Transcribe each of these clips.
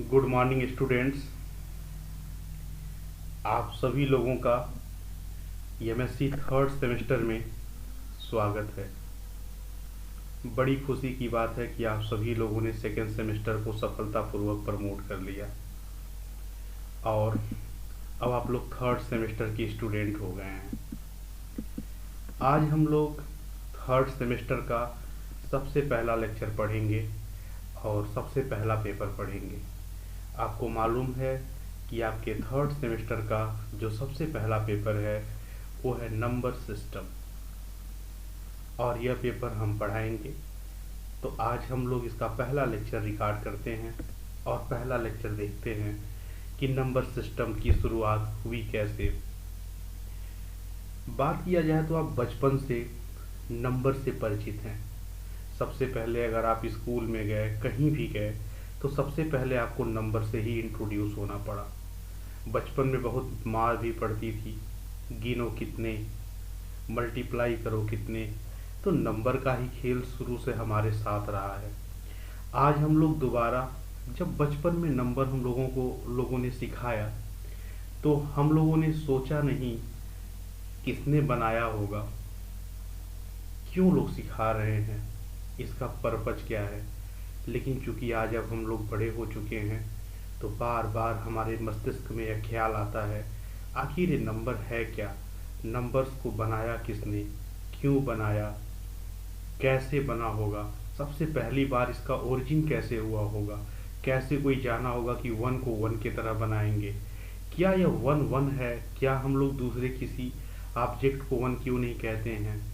Good morning students. आप सभी लोगों का एमएससी थर्ड सेमेस्टर में स्वागत है। बड़ी खुशी की बात है कि आप सभी लोगों ने सेकेंड सेमेस्टर को सफलतापूर्वक प्रमोट कर लिया और अब आप लोग थर्ड सेमेस्टर के स्टूडेंट हो गए हैं। आज हम लोग थर्ड सेमेस्टर का सबसे पहला लेक्चर पढ़ेंगे और सबसे पहला पेपर पढ़ेंगे। आपको मालूम है कि आपके थर्ड सेमेस्टर का जो सबसे पहला पेपर है वो है नंबर सिस्टम और यह पेपर हम पढ़ाएंगे। तो आज हम लोग इसका पहला लेक्चर रिकॉर्ड करते हैं और पहला लेक्चर देखते हैं कि नंबर सिस्टम की शुरुआत हुई कैसे। बात किया जाए तो आप बचपन से नंबर से परिचित हैं। सबसे पहले अगर आप स्कूल में गए, कहीं भी गए, तो सबसे पहले आपको नंबर से ही इंट्रोड्यूस होना पड़ा। बचपन में बहुत मार भी पड़ती थी, गिनो कितने, मल्टीप्लाई करो कितने। तो नंबर का ही खेल शुरू से हमारे साथ रहा है। आज हम लोग दोबारा, जब बचपन में नंबर हम लोगों ने सिखाया तो हम लोगों ने सोचा नहीं किसने बनाया होगा, क्यों लोग सिखा रहे हैं, इसका पर्पज क्या है। लेकिन चूंकि आज अब हम लोग बड़े हो चुके हैं तो बार बार हमारे मस्तिष्क में यह ख्याल आता है, आखिर ये नंबर है क्या, नंबर्स को बनाया किसने, क्यों बनाया, कैसे बना होगा, सबसे पहली बार इसका ओरिजिन कैसे हुआ होगा, कैसे कोई जाना होगा कि वन को वन की तरह बनाएंगे, क्या यह वन वन है, क्या हम लोग दूसरे किसी ऑब्जेक्ट को वन क्यों नहीं कहते हैं।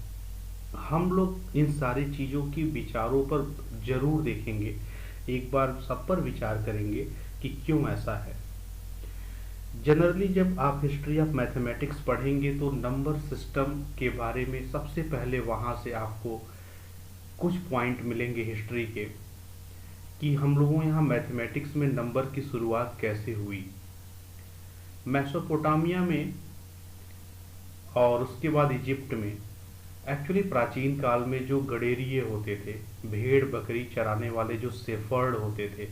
हम लोग इन सारी चीज़ों की विचारों पर जरूर देखेंगे, एक बार सब पर विचार करेंगे कि क्यों ऐसा है। जनरली जब आप हिस्ट्री ऑफ मैथमेटिक्स पढ़ेंगे तो नंबर सिस्टम के बारे में सबसे पहले वहाँ से आपको कुछ पॉइंट मिलेंगे हिस्ट्री के कि हम लोगों यहाँ मैथमेटिक्स में नंबर की शुरुआत कैसे हुई। मेसोपोटामिया में और उसके बाद इजिप्ट में, एक्चुअली प्राचीन काल में जो गडेरिये होते थे, भेड़ बकरी चराने वाले जो शेफर्ड होते थे,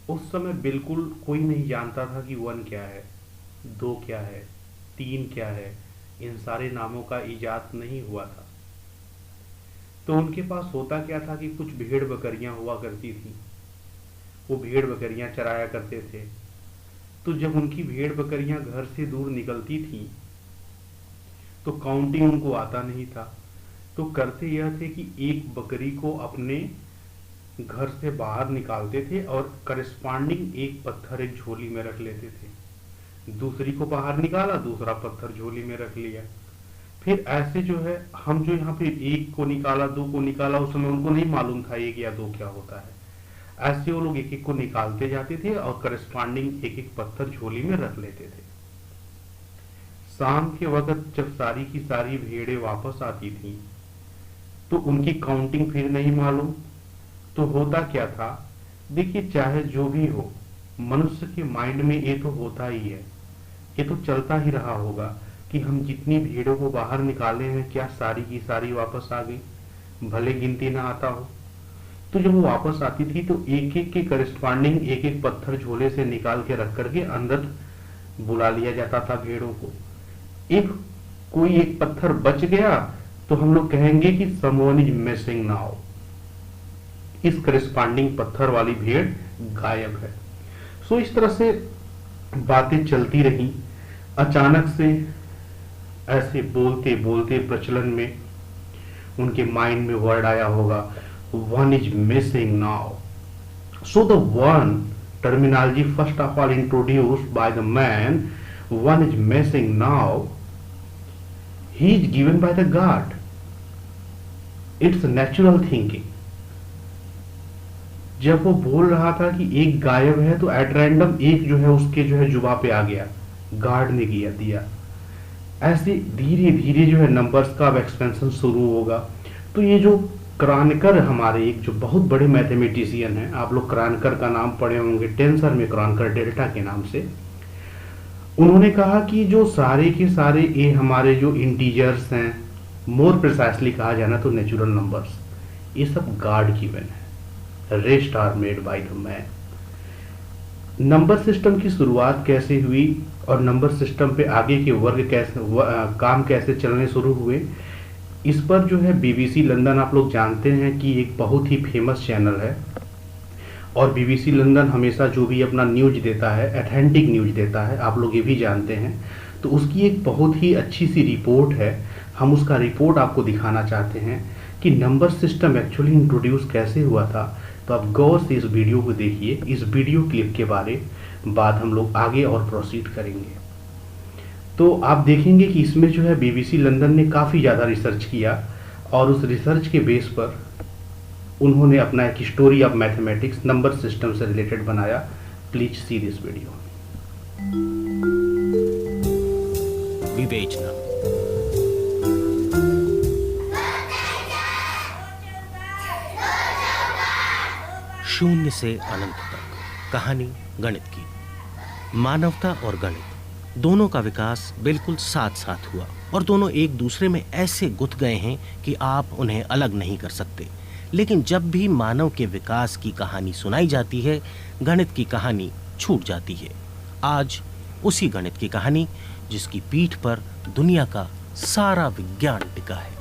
उस समय बिल्कुल कोई नहीं जानता था कि वन क्या है, दो क्या है, तीन क्या है। इन सारे नामों का इजाद नहीं हुआ था। तो उनके पास होता क्या था कि कुछ भेड़ बकरियां हुआ करती थी, वो भेड़ बकरियां चराया करते थे। तो जब उनकी भेड़ बकरियां घर से दूर निकलती थी तो काउंटिंग उनको आता नहीं था। तो करते यह थे कि एक बकरी को अपने घर से बाहर निकालते थे और करस्पॉन्डिंग एक पत्थर एक झोली में रख लेते थे। दूसरी को बाहर निकाला, दूसरा पत्थर झोली में रख लिया। फिर ऐसे जो है, हम जो यहाँ पे एक को निकाला, दो को निकाला, उस समय उनको नहीं मालूम था एक या दो क्या होता है। ऐसे वो लोग एक एक को निकालते जाते थे और करस्पॉन्डिंग एक एक पत्थर झोली में रख लेते थे। शाम के वक्त जब सारी की सारी भेड़ें वापस आती थी तो उनकी काउंटिंग फिर नहीं मालूम। तो होता क्या था, देखिए चाहे जो भी हो, मनुष्य के माइंड में ये तो होता ही है, ये तो चलता ही रहा होगा कि हम जितनी भेड़ों को बाहर निकाले हैं क्या सारी की सारी वापस आ गई, भले गिनती ना आता हो। तो जब वो वापस आती थी तो एक एक के करस्पॉन्डिंग एक एक पत्थर झोले से निकाल के रख करके अंदर बुला लिया जाता था भेड़ों को। एक कोई एक पत्थर बच गया तो हम लोग कहेंगे कि समवन इज मिसिंग नाउ, इस करस्पॉन्डिंग पत्थर वाली भेड़ गायब है। सो इस तरह से बातें चलती रही। अचानक से ऐसे बोलते बोलते प्रचलन में उनके माइंड में वर्ड आया होगा, one is missing now. So the one terminology first of all introduced by the man, one is missing now, he is given by the God. It's natural thinking. जब वो बोल रहा था कि एक गायब है तो एट रैंडम एक जो है उसके जो है जुबा पे आ गया, गार्ड ने दिया। ऐसे धीरे धीरे जो है नंबर्स का अब एक्सपेंशन शुरू होगा। तो ये जो क्रानकर, हमारे एक जो बहुत बड़े मैथमेटिशियन हैं, आप लोग क्रानकर का नाम पढ़े होंगे, टेंसर में क्रानकर डेल्टा के नाम से, उन्होंने कहा कि जो सारे के सारे ये हमारे जो इंटीजर्स हैं, मोर प्रिसाइसली कहा जाना तो नेचुरल नंबर्स, ये सब गॉड गिवन है, rest are made by the man. Number system की शुरुआत कैसे हुई और नंबर सिस्टम पे आगे के वर्ग कैसे काम कैसे चलने शुरू हुए, इस पर जो है बीबीसी लंदन, आप लोग जानते हैं कि एक बहुत ही फेमस चैनल है। और बीबीसी लंदन हमेशा जो भी अपना न्यूज देता है, ऑथेंटिक न्यूज देता है, आप लोग ये भी जानते हैं। तो उसकी एक बहुत ही अच्छी सी रिपोर्ट है, हम उसका रिपोर्ट आपको दिखाना चाहते हैं कि नंबर सिस्टम एक्चुअली इंट्रोड्यूस कैसे हुआ था। तो आप गौर से इस वीडियो को देखिए, इस वीडियो क्लिप के बाद हम लोग आगे और प्रोसीड करेंगे। तो आप देखेंगे कि इसमें जो है बीबीसी लंदन ने काफ़ी ज़्यादा रिसर्च किया और उस रिसर्च के बेस पर उन्होंने अपना एक history of mathematics number system से रिलेटेड बनाया। Please see this video. विवेचना। शून्य से अनंत तक कहानी गणित की। मानवता और गणित दोनों का विकास बिल्कुल साथ साथ हुआ और दोनों एक दूसरे में ऐसे गुथ गए हैं कि आप उन्हें अलग नहीं कर सकते। लेकिन जब भी मानव के विकास की कहानी सुनाई जाती है, गणित की कहानी छूट जाती है। आज उसी गणित की कहानी जिसकी पीठ पर दुनिया का सारा विज्ञान टिका है।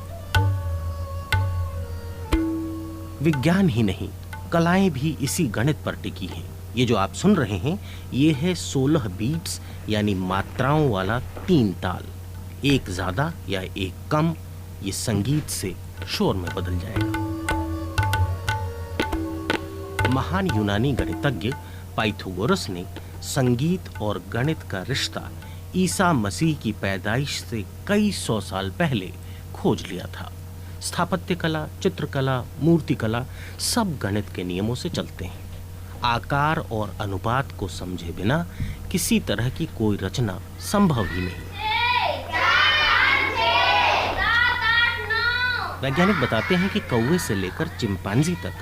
विज्ञान ही नहीं, कलाएं भी इसी गणित पर टिकी हैं। ये जो आप सुन रहे हैं, ये है 16 बीट्स यानी मात्राओं वाला 3 ताल। एक ज्यादा या एक कम, ये संगीत से शोर में बदल जाएगा। महान यूनानी गणितज्ञ पाइथागोरस ने संगीत और गणित का रिश्ता ईसा मसीह की पैदाइश से कई सौ साल पहले खोज लिया था। स्थापत्य कला, चित्रकला, मूर्तिकला सब गणित के नियमों से चलते हैं। आकार और अनुपात को समझे बिना किसी तरह की कोई रचना संभव ही नहीं। वैज्ञानिक बताते हैं कि कौवे से लेकर चिंपांजी तक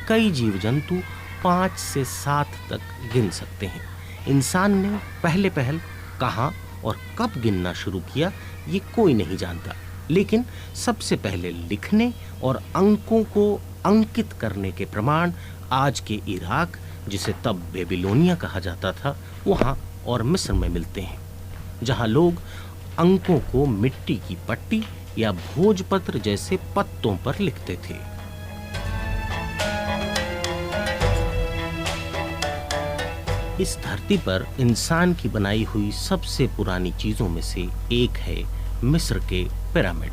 कई जीव जंतु 5 से 7 तक गिन सकते हैं। इंसान ने पहले कहाँ और कब गिनना शुरू किया, ये कोई नहीं जानता। लेकिन सबसे पहले लिखने और अंकों को अंकित करने के प्रमाण आज के इराक, जिसे तब बेबीलोनिया कहा जाता था, वहाँ और मिस्र में मिलते हैं, जहाँ लोग अंकों को मिट्टी की पट्टी या भोजपत्र जैसे पत्तों पर लिखते थे। इस धरती पर इंसान की बनाई हुई सबसे पुरानी चीजों में से एक है मिस्र के पिरामिड।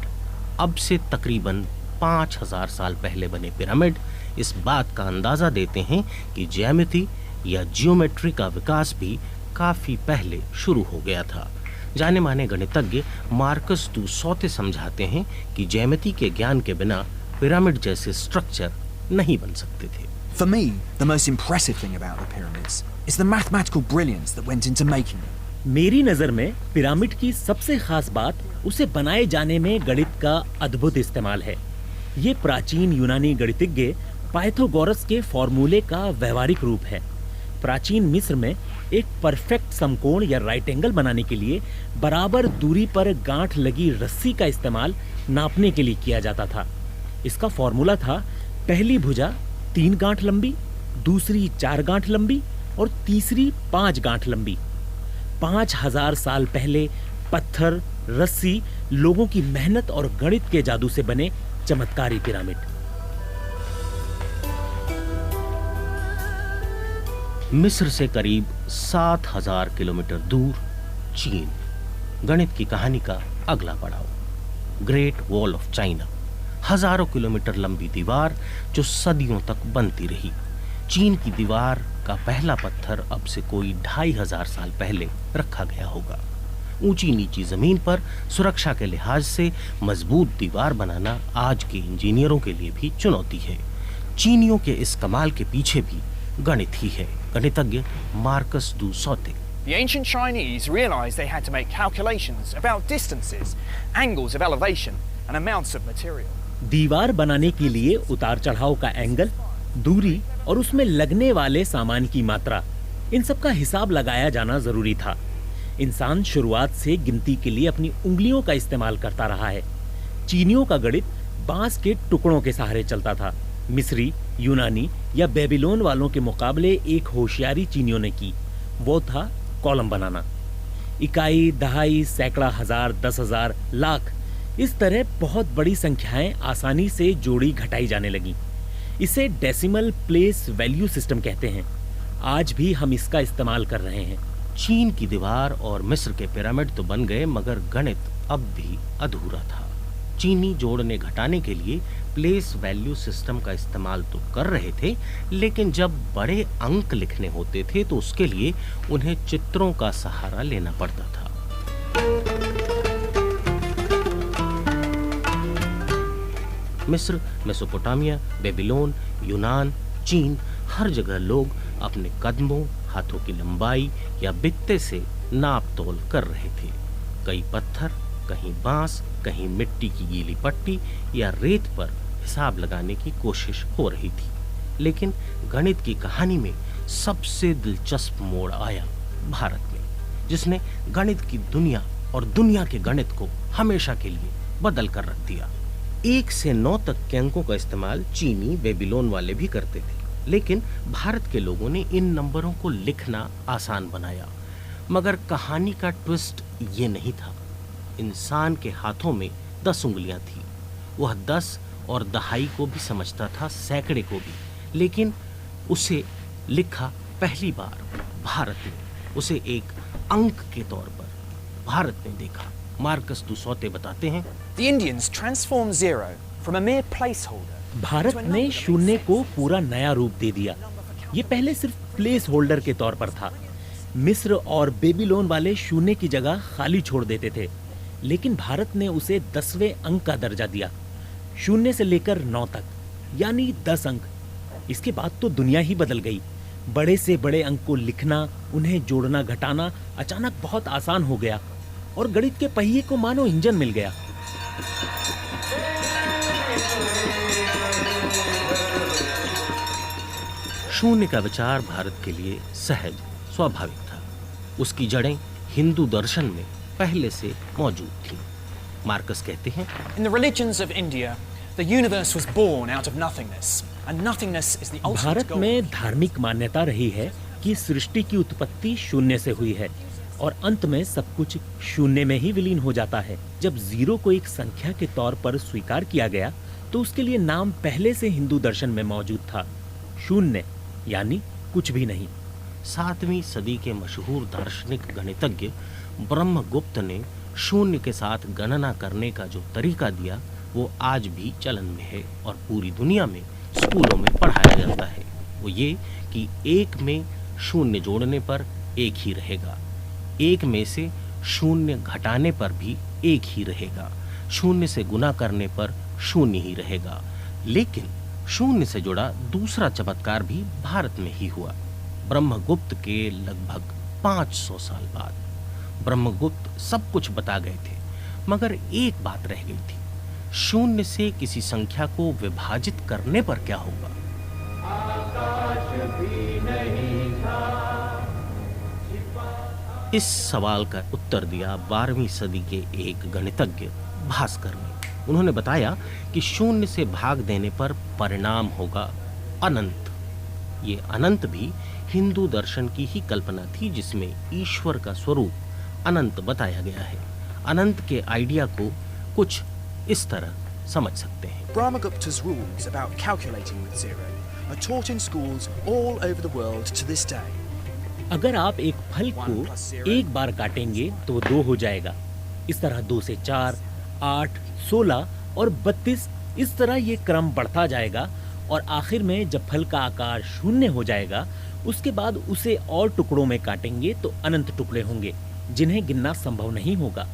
अब से तकरीबन 5000 साल पहले बने पिरामिड इस बात का अंदाजा देते हैं कि ज्यामिति या जियोमेट्री का विकास भी काफी पहले शुरू हो गया था। जाने माने गणितज्ञ मार्कस दू सौते समझाते हैं कि ज्यामिति के ज्ञान के बिना पिरामिड जैसे स्ट्रक्चर नहीं बन सकते थे। For me, the most impressive thing about the pyramids is the mathematical brilliance that went into making them. मेरी नज़र में पिरामिड की सबसे खास बात उसे बनाए जाने में गणित का अद्भुत इस्तेमाल है। ये प्राचीन यूनानी गणितज्ञ पाइथागोरस के फॉर्मूले का व्यवहारिक रूप है। प्राचीन मिस्र में एक परफेक्ट समकोण या राइट एंगल बनाने के लिए बराबर दूरी पर गांठ लगी रस्सी का इस्तेमाल नापने के लिए किया जाता था। इसका फॉर्मूला था, पहली भुजा 3 गांठ लंबी, दूसरी 4 गांठ लंबी और तीसरी 5 गांठ लंबी। 5000 साल पहले पत्थर, रस्सी, लोगों की मेहनत और गणित के जादू से बने चमत्कारी पिरामिड। मिस्र से करीब 7000 किलोमीटर दूर चीन। गणित की कहानी का अगला पड़ाव ग्रेट वॉल ऑफ चाइना। हजारों किलोमीटर लंबी दीवार जो सदियों तक बनती रही। चीन की दीवार का पहला पत्थर अब से कोई 2500 साल पहले रखा गया होगा। ऊंची नीची जमीन पर सुरक्षा के लिहाज से मजबूत दीवार बनाना आज के इंजीनियरों के लिए भी चुनौती है। चीनियों के इस कमाल के पीछे भी गणित ही है। गणितज्ञ मार्कस दू saute. The ancient Chinese realized they had to make calculations about distances, angles of elevation, and amounts of material. दीवार बनाने के लिए उतार चढ़ाव का एंगल, दूरी और उसमें लगने वाले सामान की मात्रा, इन सब का हिसाब लगाया जाना जरूरी था। इंसान शुरुआत से गिनती के लिए अपनी उंगलियों का इस्तेमाल करता रहा है। चीनियों का गणित बांस के टुकड़ों के सहारे चलता था। मिस्री, यूनानी या बेबीलोन वालों के मुकाबले एक होशियारी चीनियों ने की। वो था कॉलम बनाना। इकाई, दहाई, सैकड़ा, हजार, 10,000, लाख, इस तरह बहुत बड़ी संख्याएं आसानी से जोड़ी घटाई जाने लगी। इसे डेसिमल प्लेस वैल्यू सिस्टम कहते हैं। आज भी हम इसका इस्तेमाल कर रहे हैं। चीन की दीवार और मिस्र के पिरामिड तो बन गए, मगर गणित अब भी अधूरा था। चीनी जोड़ने घटाने के लिए प्लेस वैल्यू सिस्टम का इस्तेमाल तो कर रहे थे, लेकिन जब बड़े अंक लिखने होते थे तो उसके लिए उन्हें चित्रों का सहारा लेना पड़ता था। मिस्र, मेसोपोटामिया, बेबीलोन, यूनान, चीन, हर जगह लोग अपने कदमों, हाथों की लंबाई या बित्ते से नाप तोल कर रहे थे। कई पत्थर, कहीं बांस, कहीं मिट्टी की गीली पट्टी या रेत पर हिसाब लगाने की कोशिश हो रही थी। लेकिन गणित की कहानी में सबसे दिलचस्प मोड़ आया भारत में, जिसने गणित की दुनिया और दुनिया के गणित को हमेशा के लिए बदल कर रख दिया। 1 से 9 तक के अंकों का इस्तेमाल चीनी, बेबीलोन वाले भी करते थे, लेकिन भारत के लोगों ने इन नंबरों को लिखना आसान बनाया। मगर कहानी का ट्विस्ट ये नहीं था। इंसान के हाथों में 10 उंगलियां थी। वह 10 और दहाई को भी समझता था, सैकड़े को भी, लेकिन उसे लिखा पहली बार भारत ने, उसे एक अंक के तौर पर भारत ने देखा। मार्कस दुसौते बताते हैं, The Indians transformed zero from a mere placeholder. Bharat ने शून्य को पूरा नया रूप दे दिया। ये पहले सिर्फ प्लेस होल्डर के तौर पर था। मिस्र और बेबीलोन वाले शून्य की जगह खाली छोड़ देते थे, लेकिन भारत ने उसे 10वें अंक का दर्जा दिया, 0 से लेकर 9 तक, यानी 10 अंक। इसके बाद तो दुनिया ही बदल गई। बड़े से बड़े अंक को लिखना, उन्हें जोड़ना घटाना अचानक बहुत आसान हो गया और गणित के पहिए को मानो इंजन मिल गया। शून्य का विचार भारत के लिए सहज, स्वाभाविक था। उसकी जड़ें हिंदू दर्शन में पहले से मौजूद थीं। मार्कस कहते हैं, In the religions of India, the universe was born out of nothingness, and nothingness is the ultimate Bharat goal. में धार्मिक मान्यता रही है कि सृष्टि की उत्पत्ति शून्य से हुई है और अंत में सब कुछ शून्य में ही विलीन हो जाता है। जब जीरो को एक संख्या के तौर पर स्वीकार किया गया तो उसके लिए नाम पहले से हिंदू दर्शन में मौजूद था, शून्य, यानी कुछ भी नहीं। 7वीं सदी के मशहूर दार्शनिक गणितज्ञ ब्रह्मगुप्त ने शून्य के साथ गणना करने का जो तरीका दिया वो आज भी चलन में है और पूरी दुनिया में स्कूलों में पढ़ाया जाता है। वो ये कि 1 में शून्य जोड़ने पर 1 ही रहेगा, 1 में से शून्य घटाने पर भी 1 ही रहेगा, शून्य से गुना करने पर 0 ही रहेगा। लेकिन शून्य से जुड़ा दूसरा चमत्कार भी भारत में ही हुआ। ब्रह्मगुप्त के लगभग 500 साल बाद ब्रह्मगुप्त सब कुछ बता गए थे, मगर एक बात रह गई थी, शून्य से किसी संख्या को विभाजित करने पर क्या होगा। इस सवाल का उत्तर दिया 12वीं सदी के एक गणितज्ञ भास्कर ने। उन्होंने बताया कि शून्य से भाग देने पर परिणाम होगा अनंत। ये अनंत भी हिंदू दर्शन की ही कल्पना थी, जिसमें ईश्वर का स्वरूप अनंत बताया गया है। अनंत के आइडिया को कुछ इस तरह समझ सकते हैं। Brahmagupta's rules about calculating with zero are taught in schools all over the world to this day. अगर आप एक फल को एक बार काटेंगे तो 2 हो जाएगा। इस तरह 2 से 4, 8, 16 और 32, इस तरह ये क्रम बढ़ता जाएगा और आखिर में जब फल का आकार 0 हो जाएगा, उसके बाद उसे और टुकड़ों में काटेंगे तो अनंत टुकड़े होंगे जिन्हें गिनना संभव नहीं होगा।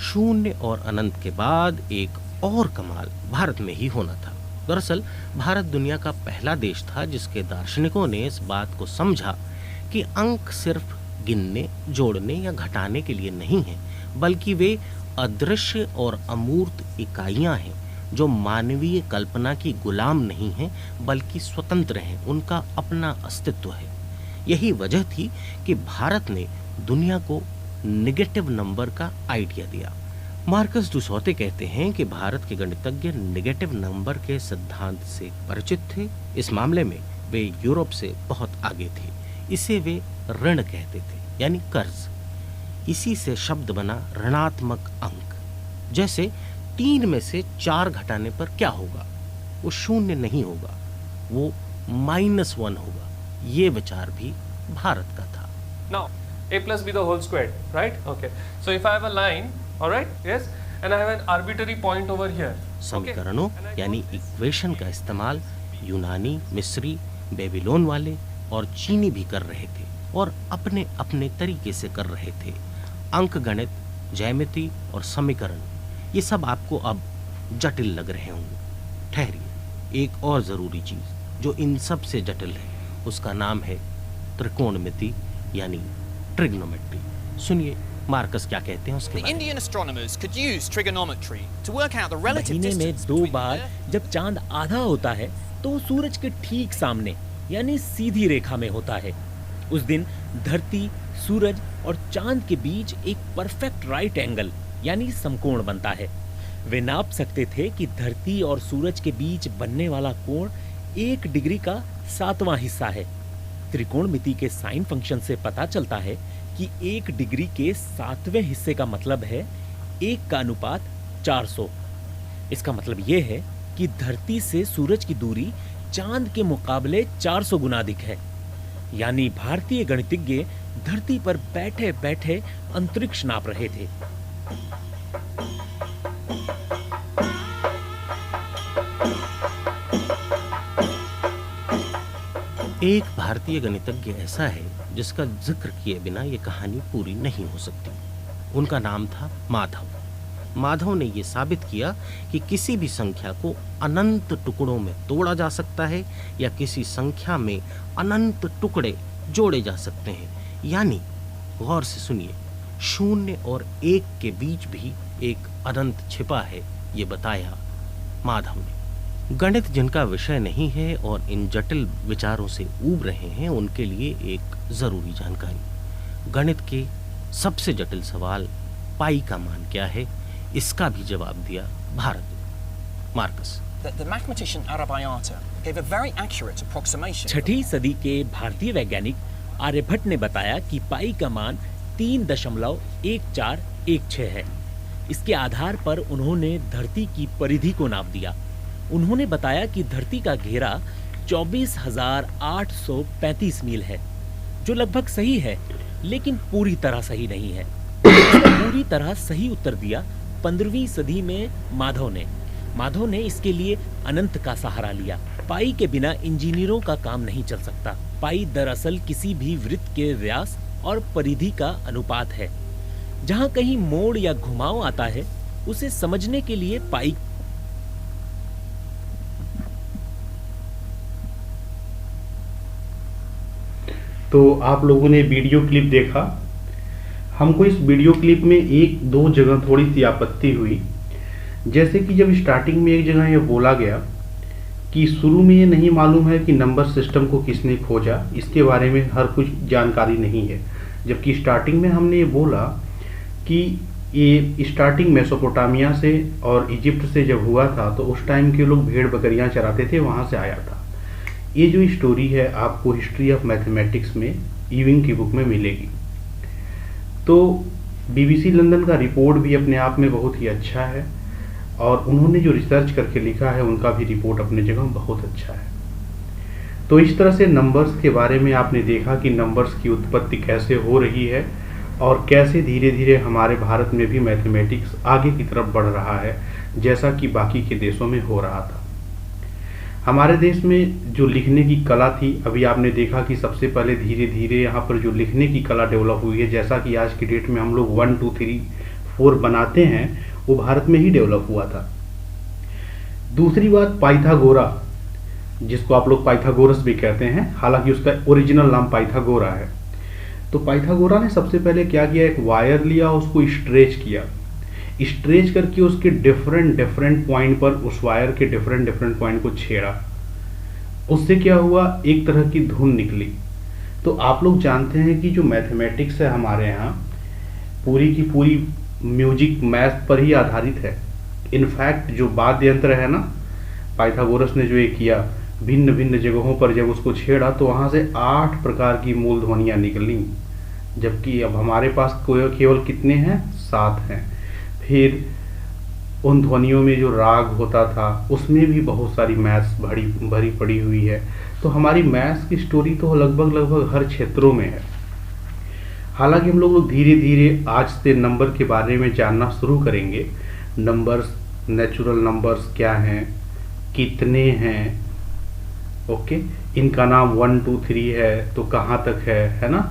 शून्य और अनंत के बाद एक और कमाल भारत में ही होना था। दरअसल भारत दुनिया का पहला देश था जिसके दार्शनिकों ने इस बात को समझा कि अंक सिर्फ गिनने, जोड़ने या घटाने के लिए नहीं हैं, बल्कि वे अदृश्य और अमूर्त इकाइयां हैं जो मानवीय कल्पना की गुलाम नहीं हैं बल्कि स्वतंत्र हैं, उनका अपना अस्तित्व है। यही वजह थी कि भारत ने दुनिया को नेगेटिव नंबर का आइडिया दिया। मार्कस दुसौते कहते हैं कि भारत के गणितज्ञ नेगेटिव नंबर के सिद्धांत से परिचित थे। इस मामले में वे यूरोप से बहुत आगे थे। इसे वे ऋण कहते थे, यानी कर्ज। इसी से शब्द बना ऋणात्मक अंक। जैसे 3 में से 4 घटाने पर क्या होगा? वो 0 नहीं होगा, वो -1 होगा। ये विचार भी भारत का था। Now, a plus b the whole squared, right? Okay. So if I have a line, all right, yes, and I have an arbitrary point over here. समीकरणों यानी इक्वेशन का इस्तेमाल यूनानी, मिस्री, बेबीलोन वाले और चीनी भी कर रहे थे और अपने अपने तरीके से कर रहे थे। अंक गणित, ज्यामिति और समीकरण, ये सब आपको अब जटिल लग रहे होंगे। ठहरिए, एक और ज़रूरी चीज़ जो इन सब से जटिल है, उसका नाम है त्रिकोणमिति यानी ट्रिग्नोमेट्री। सुनिए मार्कस क्या कहते हैं उसके The बारे में। Indian astronomers could use trigonometry to work out the relative महीने में distance 2 between बार the जब चांद आधा होता है तो वो सूरज के ठीक सामने यानी सीधी रेखा में होता है। उस दिन धरती, सूरज और चांद के बीच एक परफेक्ट राइट एंगल यानी समकोण बनता है। वे नाप सकते थे कि धरती और सूरज के बीच बनने वाला कोण 1 डिग्री का 7वां हिस्सा है। त्रिकोणमिति के साइन फंक्शन से पता चलता है कि 1 डिग्री के 7वें हिस्से का मतलब है 1 का अनुपात 400। इसका मतलब यह है कि धरती से सूरज की दूरी चांद के मुकाबले 400 गुना अधिक है। यानी भारतीय गणितज्ञ धरती पर बैठे बैठे अंतरिक्ष नाप रहे थे। एक भारतीय गणितज्ञ ऐसा है जिसका जिक्र किए बिना ये कहानी पूरी नहीं हो सकती। उनका नाम था माधव। माधव ने ये साबित किया कि किसी भी संख्या को अनंत टुकड़ों में तोड़ा जा सकता है या किसी संख्या में अनंत टुकड़े जोड़े जा सकते हैं। यानी गौर से सुनिए, 0 और 1 के बीच भी एक अनंत छिपा है, ये बताया माधव ने। गणित जिनका विषय नहीं है और इन जटिल विचारों से ऊब रहे हैं, उनके लिए एक ज़रूरी जानकारी। गणित के सबसे जटिल सवाल पाई का मान क्या है, इसका भी जवाब दिया भारत ने। Marcus. The mathematician Arabayata gave a very accurate approximation. 6ठी सदी के भारतीय वैज्ञानिक आर्यभट्ट ने बताया कि पाई का मान 3.1416 है। इसके आधार पर उन्होंने धरती की परिधि को नाप दिया। उन्होंने बताया कि धरती का घेरा 24,835 मील है, जो लगभग सही है, लेकिन पूरी तरह सही नहीं है। पूरी तरह सही उत्तर दिया 15वीं सदी में माधव ने। माधव ने इसके लिए अनंत का सहारा लिया। पाई के बिना इंजीनियरों का काम नहीं चल सकता। पाई दरअसल किसी भी वृत्त के व्यास और परिधि का अनुपात है। जहां कहीं मोड़ या घुमाव आता है, उसे समझने के लिए पाई। तो आप लोगों ने वीडियो क्लिप देखा। हमको इस वीडियो क्लिप में 1-2 जगह थोड़ी सी आपत्ति हुई। जैसे कि जब स्टार्टिंग में एक जगह ये बोला गया कि शुरू में ये नहीं मालूम है कि नंबर सिस्टम को किसने खोजा, इसके बारे में हर कुछ जानकारी नहीं है। जबकि स्टार्टिंग में हमने ये बोला कि ये स्टार्टिंग मेसोपोटामिया से और इजिप्ट से जब हुआ था, तो उस टाइम के लोग भेड़ बकरियां चराते थे, वहाँ से आया था। ये जो स्टोरी है आपको हिस्ट्री ऑफ मैथमेटिक्स में ईविंग की बुक में मिलेगी। तो BBC लंदन का रिपोर्ट भी अपने आप में बहुत ही अच्छा है और उन्होंने जो रिसर्च करके लिखा है उनका भी रिपोर्ट अपने जगह बहुत अच्छा है। तो इस तरह से नंबर्स के बारे में आपने देखा कि नंबर्स की उत्पत्ति कैसे हो रही है और कैसे धीरे धीरे हमारे भारत में भी मैथमेटिक्स आगे की तरफ बढ़ रहा है, जैसा कि बाकी के देशों में हो रहा था। हमारे देश में जो लिखने की कला थी, अभी आपने देखा कि सबसे पहले धीरे धीरे यहाँ पर जो लिखने की कला डेवलप हुई है, जैसा कि आज की डेट में हम लोग 1 2 3 4 बनाते हैं, वो भारत में ही डेवलप हुआ था। दूसरी बात, पाइथागोरा, जिसको आप लोग पाइथागोरस भी कहते हैं, हालांकि उसका ओरिजिनल नाम पाइथागोरा है। तो पाइथागोरा ने सबसे पहले क्या किया, एक वायर लिया, उसको स्ट्रेच किया, स्ट्रेच करके उसके डिफरेंट पॉइंट पर उस वायर के डिफरेंट पॉइंट को छेड़ा। उससे क्या हुआ, एक तरह की धुन निकली। तो आप लोग जानते हैं कि जो मैथमेटिक्स है हमारे यहाँ पूरी की पूरी म्यूजिक मैथ पर ही आधारित है। इनफैक्ट जो वाद्य यंत्र है ना, पाइथागोरस ने जो ये किया भिन्न भिन्न जगहों पर जब उसको छेड़ा तो वहाँ से 8 प्रकार की मूल ध्वनियाँ निकली, जबकि अब हमारे पास केवल कितने हैं? 7 हैं। फिर उन ध्वनियों में जो राग होता था उसमें भी बहुत सारी मैथ्स भरी पड़ी हुई है। तो हमारी मैथ्स की स्टोरी तो लगभग हर क्षेत्रों में है। हालांकि हम लोग धीरे धीरे आज से नंबर के बारे में जानना शुरू करेंगे। नंबर्स, नेचुरल नंबर्स क्या हैं, कितने हैं, ओके, इनका नाम 1 2 3 है तो कहाँ तक है ना।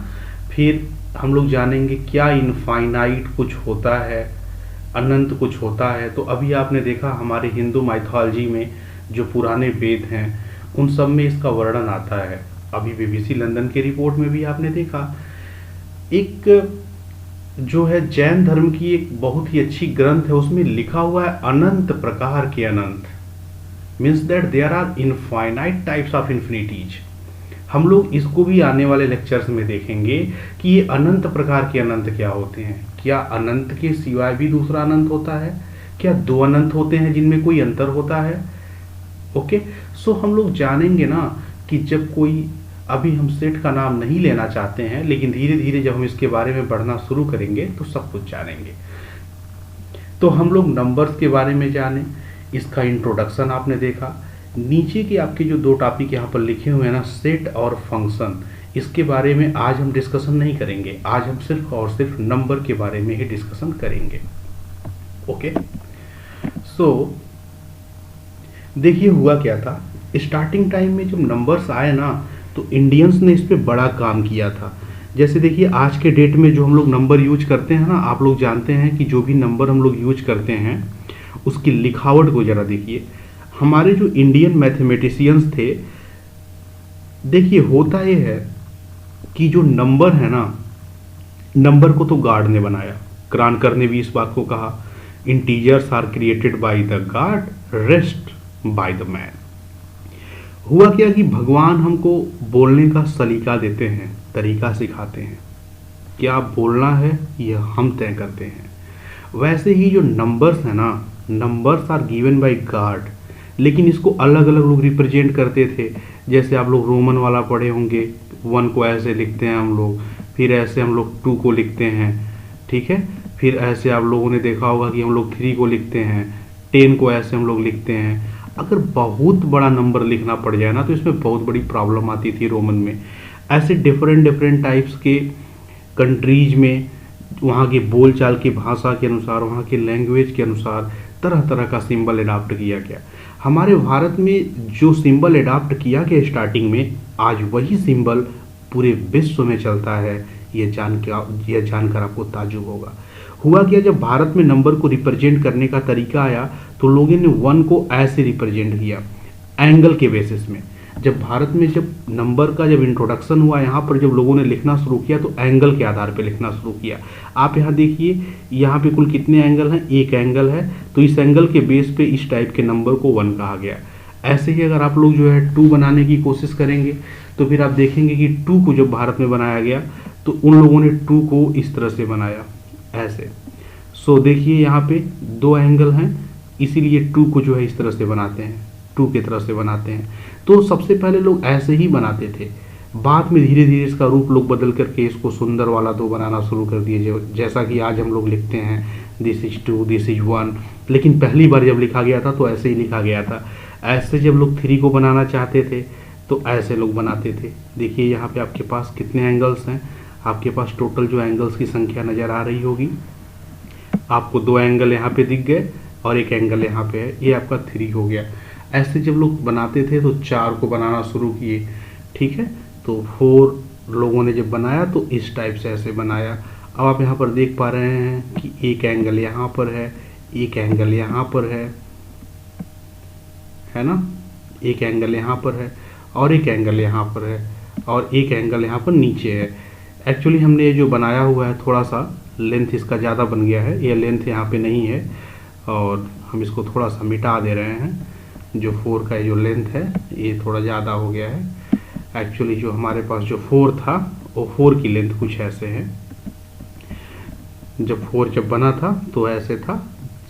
फिर हम लोग जानेंगे क्या इनफाइनाइट कुछ होता है, अनंत कुछ होता है। तो अभी आपने देखा हमारे हिंदू माइथोलॉजी में जो पुराने वेद हैं उन सब में इसका वर्णन आता है। अभी बीबीसी लंदन के रिपोर्ट में भी आपने देखा। एक जो है जैन धर्म की एक बहुत ही अच्छी ग्रंथ है, उसमें लिखा हुआ है अनंत प्रकार के अनंत, means that there are infinite types of infinities. हम लोग इसको भी आने वाले लेक्चर्स में देखेंगे कि ये अनंत प्रकार के अनंत क्या होते हैं। क्या अनंत के सिवाय भी दूसरा अनंत होता है? क्या 2 अनंत होते हैं जिनमें कोई अंतर होता है? ओके, सो हम लोग जानेंगे ना कि जब कोई, अभी हम सेट का नाम नहीं लेना चाहते हैं, लेकिन धीरे धीरे जब हम इसके बारे में पढ़ना शुरू करेंगे तो सब कुछ जानेंगे। तो हम लोग नंबर्स के बारे में जाने, इसका इंट्रोडक्शन आपने देखा। नीचे के आपके जो 2 टॉपिक यहाँ पर लिखे हुए हैं ना, सेट और फंक्शन, इसके बारे में आज हम डिस्कशन नहीं करेंगे। आज हम सिर्फ और सिर्फ नंबर के बारे में ही डिस्कशन करेंगे। ओके, सो देखिए हुआ क्या था, स्टार्टिंग टाइम में जब नंबर्स आए ना तो इंडियंस ने इस पे बड़ा काम किया था। जैसे देखिए आज के डेट में जो हम लोग नंबर यूज करते हैं ना, आप लोग जानते हैं कि जो भी नंबर हम लोग यूज करते हैं उसकी लिखावट को जरा देखिए। हमारे जो इंडियन मैथमेटिशियंस थे, देखिए होता ये है कि जो नंबर है ना, नंबर को तो गॉड ने बनाया, क्रांकर ने भी इस बात को कहा, integers are created by the god, rest by the man. हुआ क्या कि भगवान हमको बोलने का सलीका देते हैं, तरीका सिखाते हैं, क्या बोलना है यह हम तय करते हैं। वैसे ही जो नंबर्स है ना, numbers are given by god, लेकिन इसको अलग अलग लोग रिप्रेजेंट करते थे। जैसे आप लोग रोमन वाला पढ़े होंगे, 1 को ऐसे लिखते हैं हम लोग, फिर ऐसे हम लोग 2 को लिखते हैं, ठीक है, फिर ऐसे आप लोगों ने देखा होगा कि हम लोग 3 को लिखते हैं, 10 को ऐसे हम लोग लिखते हैं। अगर बहुत बड़ा नंबर लिखना पड़ जाए ना तो इसमें बहुत बड़ी प्रॉब्लम आती थी रोमन में। ऐसे डिफरेंट टाइप्स के कंट्रीज में वहाँ के बोलचाल की भाषा के अनुसार, वहाँ के लैंग्वेज के अनुसार तरह तरह का सिंबल अडॉप्ट किया गया। हमारे भारत में जो सिंबल अडॉप्ट किया गया स्टार्टिंग में, आज वही सिंबल पूरे विश्व में चलता है। यह जानकर आपको ताज्जुब होगा। हुआ क्या, जब भारत में नंबर को रिप्रेजेंट करने का तरीका आया तो लोगों ने 1 को ऐसे रिप्रेजेंट किया, एंगल के बेसिस में। जब भारत में जब नंबर का जब इंट्रोडक्शन हुआ, यहाँ पर जब लोगों ने लिखना शुरू किया तो एंगल के आधार पर लिखना शुरू किया। आप यहाँ देखिए, यहाँ पे कुल कितने एंगल हैं? 1 एंगल है, तो इस एंगल के बेस पे इस टाइप के नंबर को 1 कहा गया। ऐसे ही अगर आप लोग जो है 2 बनाने की कोशिश करेंगे तो फिर आप देखेंगे कि 2 को जब भारत में बनाया गया तो उन लोगों ने 2 को इस तरह से बनाया, ऐसे। सो देखिए यहाँ पे 2 एंगल हैं, इसीलिए 2 को जो है इस तरह से बनाते हैं, 2 की तरह से बनाते हैं। तो सबसे पहले लोग ऐसे ही बनाते थे, बाद में धीरे धीरे इसका रूप लोग बदल करके इसको सुंदर वाला 2 बनाना शुरू कर दिए, जैसा कि आज हम लोग लिखते हैं, दिस इज 2, दिस इज 1। लेकिन पहली बार जब लिखा गया था तो ऐसे ही लिखा गया था। ऐसे जब लोग 3 को बनाना चाहते थे तो ऐसे लोग बनाते थे। देखिए यहाँ पे आपके पास कितने एंगल्स हैं, आपके पास टोटल जो एंगल्स की संख्या नज़र आ रही होगी, आपको 2 एंगल यहाँ पे दिख गए और 1 एंगल यहाँ पे है, ये आपका 3 हो गया। ऐसे जब लोग बनाते थे तो 4 को बनाना शुरू किए, ठीक है, तो 4 लोगों ने जब बनाया तो इस टाइप से ऐसे बनाया। अब आप यहाँ पर देख पा रहे हैं कि 1 एंगल यहाँ पर है, 1 एंगल यहाँ पर है ना, 1 एंगल यहाँ पर है और 1 एंगल यहाँ पर है और 1 एंगल यहाँ पर नीचे है। एक्चुअली हमने ये जो बनाया हुआ है थोड़ा सा लेंथ इसका ज़्यादा बन गया है, ये लेंथ यहाँ पे नहीं है और हम इसको थोड़ा सा मिटा दे रहे हैं। जो 4 का जो लेंथ है ये थोड़ा ज़्यादा हो गया है। एक्चुअली जो हमारे पास जो 4 था वो 4 की लेंथ कुछ ऐसे है। जब 4 जब बना था तो ऐसे था,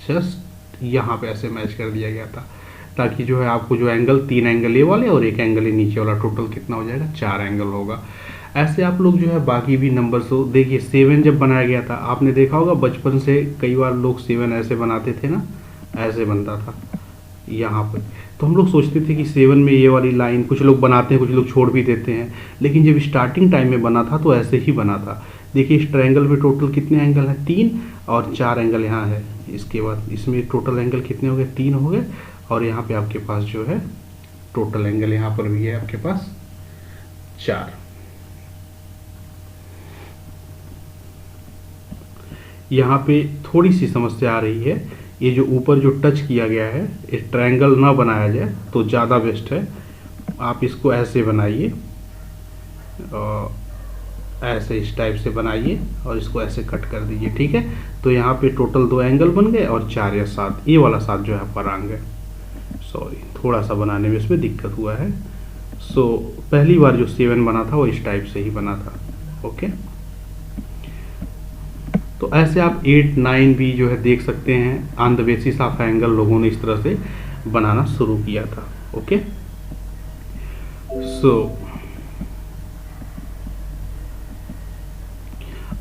जस्ट यहाँ पे ऐसे मैच कर दिया गया था। ताकि जो है आपको जो एंगल, 3 एंगल ये वाले और 1 एंगल ये नीचे वाला, टोटल कितना हो जाएगा, 4 एंगल होगा। ऐसे आप लोग जो है बाकी भी नंबर्स हो, देखिए 7 जब बनाया गया था, आपने देखा होगा बचपन से कई बार लोग 7 ऐसे बनाते थे ना, ऐसे बनता था यहाँ पर। तो हम लोग सोचते थे कि 7 में ये वाली लाइन, कुछ लोग बनाते हैं, कुछ लोग छोड़ भी देते हैं, लेकिन जब स्टार्टिंग टाइम में बना था तो ऐसे ही बना था। देखिए इस ट्रायंगल में टोटल कितने एंगल हैं, 3 और 4 एंगल यहाँ है। इसके बाद इसमें टोटल एंगल कितने हो गए, 3 हो गए, और यहाँ पे आपके पास जो है टोटल एंगल यहाँ पर भी है आपके पास 4। यहाँ पे थोड़ी सी समस्या आ रही है, ये जो ऊपर जो टच किया गया है, इस ट्रायंगल ना बनाया जाए तो ज़्यादा बेस्ट है। आप इसको ऐसे बनाइए, और ऐसे इस टाइप से बनाइए और इसको ऐसे कट कर दीजिए, ठीक है। तो यहाँ पे टोटल 2 एंगल बन गए और 4 या 7, ये वाला 7 जो है आपका रंग है। सॉरी, थोड़ा सा बनाने में इसमें दिक्कत हुआ है। सो पहली बार जो 7 बना था वो इस टाइप से ही बना था, ओके। तो ऐसे आप 8, 9 भी जो है देख सकते हैं, on the basis of angle लोगों ने इस तरह से बनाना शुरू किया था, ओके। सो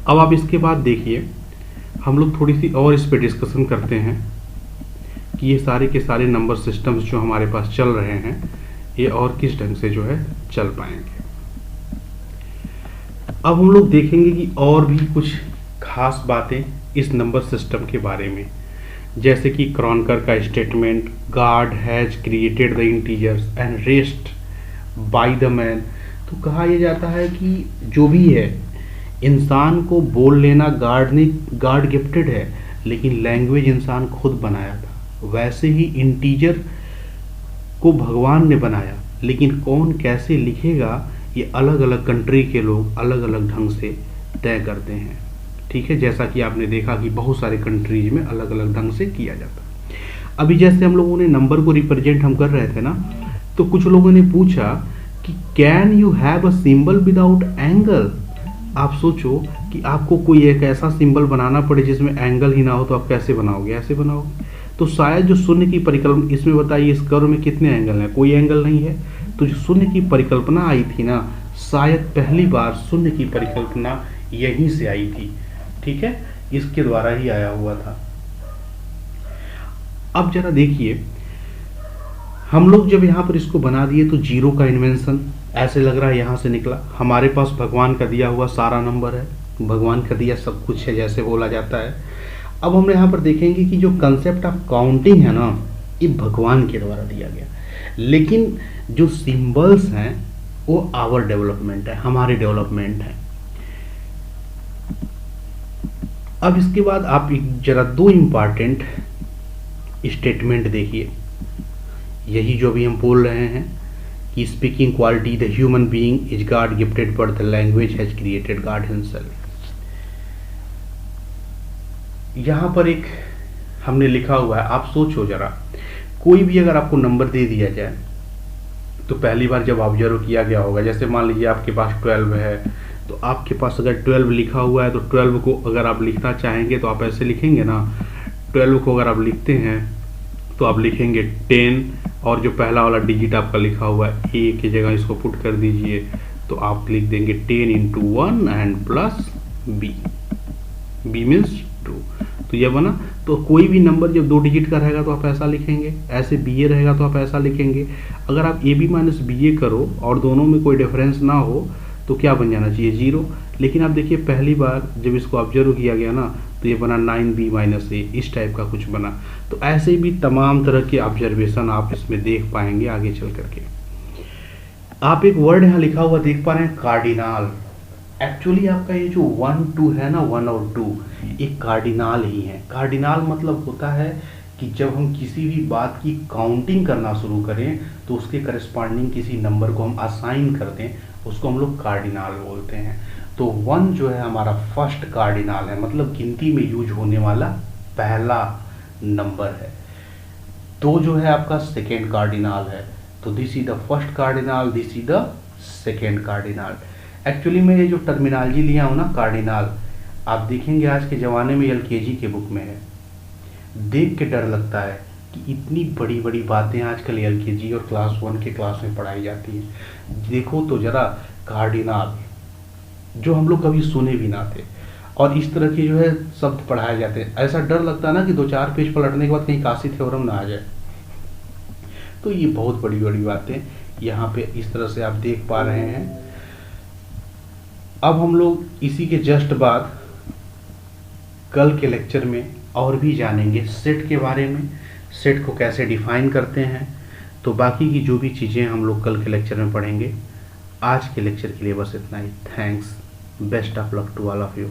अब आप इसके बाद देखिए, हम लोग थोड़ी सी और इस पे डिस्कशन करते हैं कि ये सारे के सारे नंबर सिस्टम्स जो हमारे पास चल रहे हैं, ये और किस ढंग से जो है चल पाएंगे। अब हम लोग देखेंगे कि और भी कुछ खास बातें इस नंबर सिस्टम के बारे में, जैसे कि क्रॉनकर का statement, God has created the integers and rest by the man. तो कहा यह जाता है कि जो भी है, इंसान को बोल लेना गॉड गिफ्टेड है, लेकिन लैंग्वेज इंसान खुद बनाया था। वैसे ही इंटीजर को भगवान ने बनाया, लेकिन कौन कैसे लिखेगा ये अलग अलग कंट्री के लोग अलग अलग ढंग से तय करते हैं, ठीक है। जैसा कि आपने देखा कि बहुत सारे कंट्रीज में अलग अलग ढंग से किया जाता है। अभी जैसे हम लोगों ने नंबर को रिप्रेजेंट हम कर रहे थे ना, तो कुछ लोगों ने पूछा कि can you have a symbol without angle. आप सोचो कि आपको कोई एक ऐसा सिंबल बनाना पड़े जिसमें एंगल ही ना हो, तो आप कैसे बनाओगे, ऐसे बनाओगे। तो शायद जो शून्य की परिकल्पना, इसमें बताइए इस कर्व में कितने एंगल हैं, कोई एंगल नहीं है। तो जो शून्य की परिकल्पना आई थी ना, शायद पहली बार शून्य की परिकल्पना यहीं से आई थी, ठीक है, इसके द्वारा ही आया हुआ था। अब जरा देखिए, हम लोग जब यहाँ पर इसको बना दिए तो 0 का इन्वेंशन ऐसे लग रहा है यहाँ से निकला। हमारे पास भगवान का दिया हुआ सारा नंबर है, भगवान का दिया सब कुछ है, जैसे बोला जाता है। अब हम यहाँ पर देखेंगे कि जो कंसेप्ट ऑफ काउंटिंग है ना, ये भगवान के द्वारा दिया गया, लेकिन जो सिंबल्स हैं वो आवर डेवलपमेंट है, हमारे डेवलपमेंट है। अब इसके बाद आप जरा 2 इंपॉर्टेंट स्टेटमेंट देखिए, यही जो भी हम बोल रहे हैं कि speaking quality the human being is God gifted but the language has created God himself. यहां पर एक हमने लिखा हुआ है, आप सोचो जरा, कोई भी अगर आपको नंबर दे दिया जाए तो पहली बार जब ऑब्जर्व किया गया होगा, जैसे मान लीजिए आपके पास 12 है, तो आपके पास अगर 12 लिखा हुआ है तो 12 को अगर आप लिखना चाहेंगे तो आप ऐसे लिखेंगे ना। 12 को अगर आप लिखते हैं तो आप लिखेंगे 10, और जो पहला वाला डिजिट आपका लिखा हुआ है ए की जगह इसको पुट कर दीजिए, तो आप लिख देंगे 10 × 1 and plus B, B means 2। तो यह बना। तो कोई भी नंबर जब 2 डिजिट का रहेगा तो आप ऐसा लिखेंगे, ऐसे बी ए रहेगा तो आप ऐसा लिखेंगे। अगर आप ए बी माइनस बी ए करो और दोनों में कोई डिफरेंस ना हो तो क्या बन जाना चाहिए, 0। लेकिन आप देखिए पहली बार जब इसको ऑब्जर्व किया गया ना, तो ये बना 9b माइनस ए, इस टाइप का कुछ बना। तो ऐसे भी तमाम तरह के ऑब्जर्वेशन आप इसमें देख पाएंगे आगे चल करके। आप एक वर्ड यहाँ लिखा हुआ देख पा रहे हैं, कार्डिनाल। एक्चुअली आपका ये जो 1 2 है ना, 1 और 2 ये कार्डिनाल ही है। कार्डिनाल मतलब होता है कि जब हम किसी भी बात की काउंटिंग करना शुरू करें तो उसके करस्पॉन्डिंग किसी नंबर को हम असाइन कर दें, उसको हम लोग कार्डिनाल बोलते हैं। तो 1 जो है हमारा फर्स्ट कार्डिनाल है, मतलब गिनती में यूज होने वाला पहला नंबर है। 2 जो है आपका सेकेंड कार्डिनाल है, तो this is the first cardinal, this is the second cardinal. Actually मैं ये जो टर्मिनोलॉजी लिया हूँ ना, कार्डिनाल, आप देखेंगे आज के ज़माने में LKG के बुक में है। देख के डर लगता है कि इतनी बड़ी बड़ी बातें आजकल एलकेजी और क्लास 1 के क्लास में पढ़ाई जाती हैं। देखो तो ज़रा, कार्डिनल जो हम लोग कभी सुने भी ना थे, और इस तरह के जो है शब्द पढ़ाए जाते हैं। ऐसा डर लगता है ना कि 2-4 पेज पलटने के बाद कहीं काशी थ्योरम ना आ जाए। तो ये बहुत बड़ी बड़ी बातें यहाँ पे इस तरह से आप देख पा रहे हैं। अब हम लोग इसी के जस्ट बाद कल के लेक्चर में और भी जानेंगे सेट के बारे में, सेट को कैसे डिफाइन करते हैं। तो बाकी की जो भी चीज़ें हम लोग कल के लेक्चर में पढ़ेंगे। आज के लेक्चर के लिए बस इतना ही। Thanks, best of luck to all of you.